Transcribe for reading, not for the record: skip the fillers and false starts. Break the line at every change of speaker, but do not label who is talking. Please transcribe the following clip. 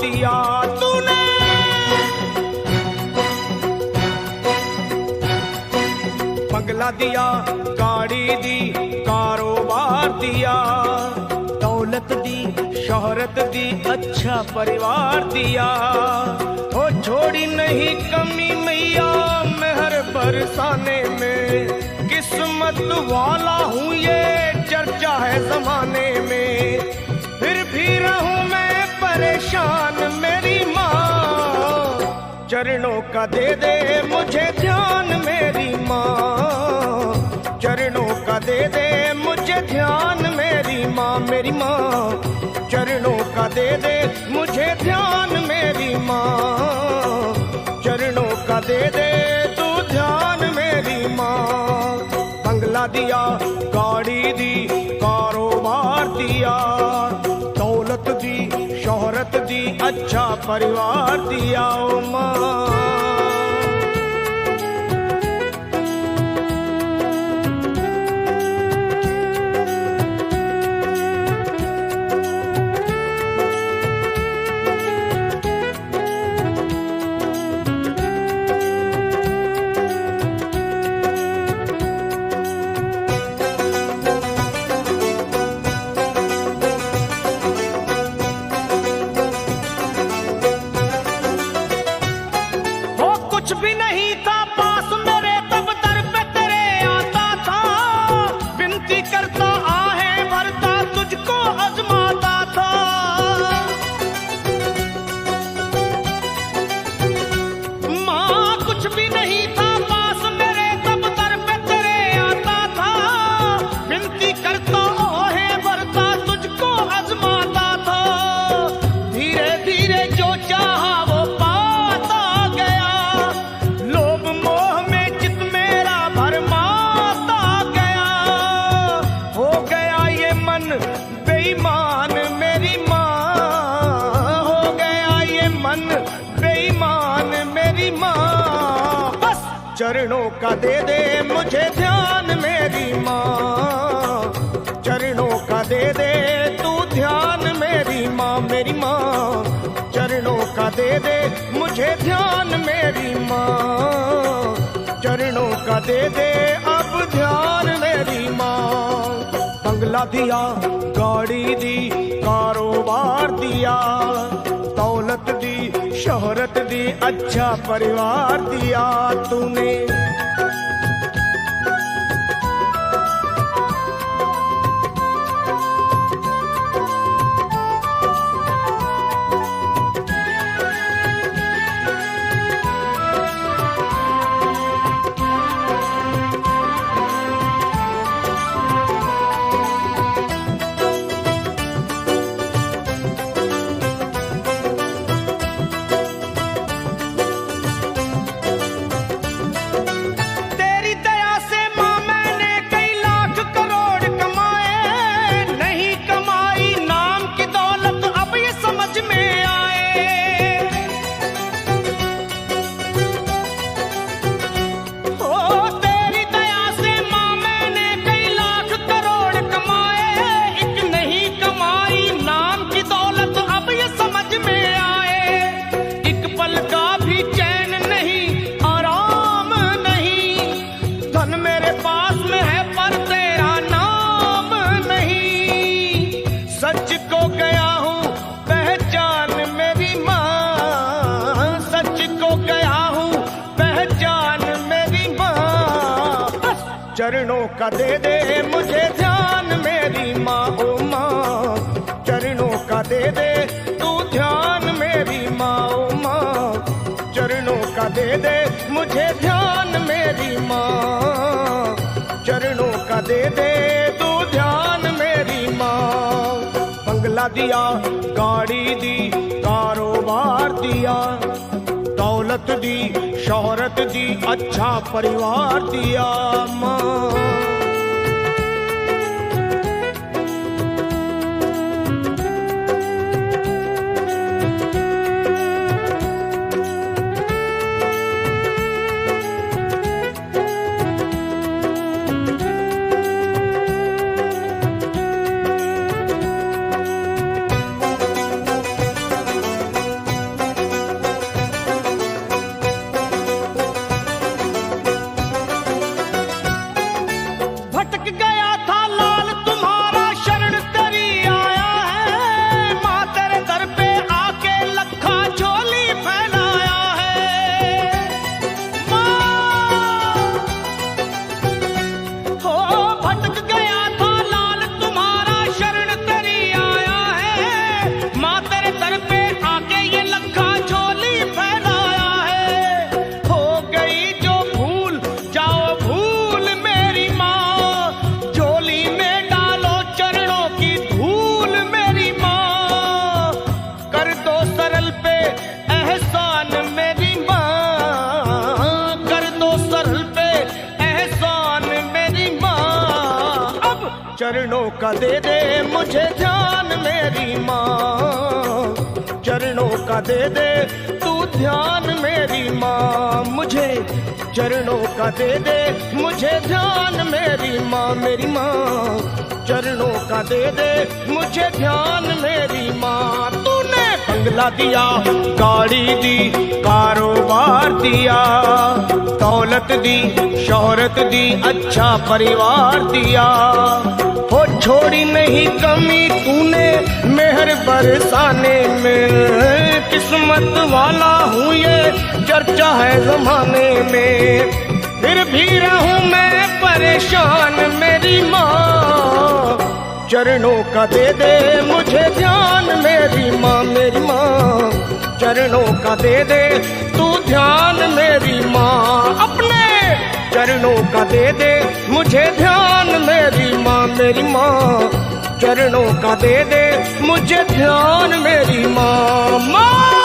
दिया तूने। बंगला दिया, गाड़ी दी, कारोबार दिया, दौलत दी, शोहरत दी, अच्छा परिवार दिया। ओ छोड़ी नहीं कमी मैया मेहर बरसाने में, किस्मत वाला हूँ ये चर्चा है जमाने में। फिर भी रहूं मैं परेशान मेरी माँ, चरणों का दे दे मुझे ध्यान मेरी माँ, चरणों का दे दे मुझे ध्यान मेरी माँ, मेरी माँ चरणों का दे दे मुझे ध्यान मेरी माँ, चरणों का दे दे तू ध्यान मेरी माँ। बंगला दिया, गाड़ी दी, कारोबार दिया, दौलत दी, शोहरत दी, अच्छा परिवार दिया ओ माँ। कुछ भी नहीं था पास मेरे तब दर पे तेरे आता था, विनती करता आहें भरता तुझको आजमाता था। माँ कुछ भी नहीं था पास मेरे तब दर पे तेरे आता था, विनती करता आहें भरता तुझको आजमाता था। धीरे धीरे जो चाहा वो पाता गया, बेईमान मेरी माँ, हो गया ये मन बेईमान मेरी माँ। बस चरणों का दे दे मुझे ध्यान मेरी माँ, चरणों का दे दे तू ध्यान मेरी माँ, मेरी माँ चरणों का दे दे मुझे ध्यान मेरी माँ, चरणों का दे दे अब ध्यान मेरी माँ। बंगला दिया, गाड़ी दी, कारोबार दिया, दौलत दी, शोहरत दी, अच्छा परिवार दिया तूने। सच को गया हूँ पहचान मेरी माँ, सच को गया हूँ पहचान मेरी माँ। चरणों का दे दे मुझे ध्यान मेरी माँ, ओ माँ चरणों का दे दे तू ध्यान मेरी माँ, ओ माँ चरणों का दे दे मुझे ध्यान मेरी माँ, चरणों का दे दे तू ध्यान मेरी माँ। बंगला दिया, गाड़ी दी, कारोबार दिया, दौलत दी, शोहरत दी, अच्छा परिवार दिया माँ। का दे दे मुझे ध्यान मेरी माँ, चरणों का दे दे तू ध्यान मेरी माँ, मुझे चरणों का दे दे मुझे ध्यान मेरी माँ, मेरी माँ चरणों का दे दे मुझे ध्यान मेरी माँ। तूने बंगला दिया, गाड़ी दी, कारोबार दिया, दौलत दी, शोहरत दी, अच्छा परिवार दिया, हो छोड़ी नहीं कमी तूने मेहर बरसाने में, किस्मत वाला हूँ ये चर्चा है जमाने में, फिर भी रहूं मैं परेशान मेरी माँ, चरणों का दे दे मुझे ध्यान मेरी माँ, मेरी माँ चरणों का दे दे तू ध्यान मेरी माँ, अपने चरणों का दे दे मुझे ध्यान मेरी माँ, मेरी माँ चरणों का दे दे मुझे ध्यान मेरी माँ, माँ।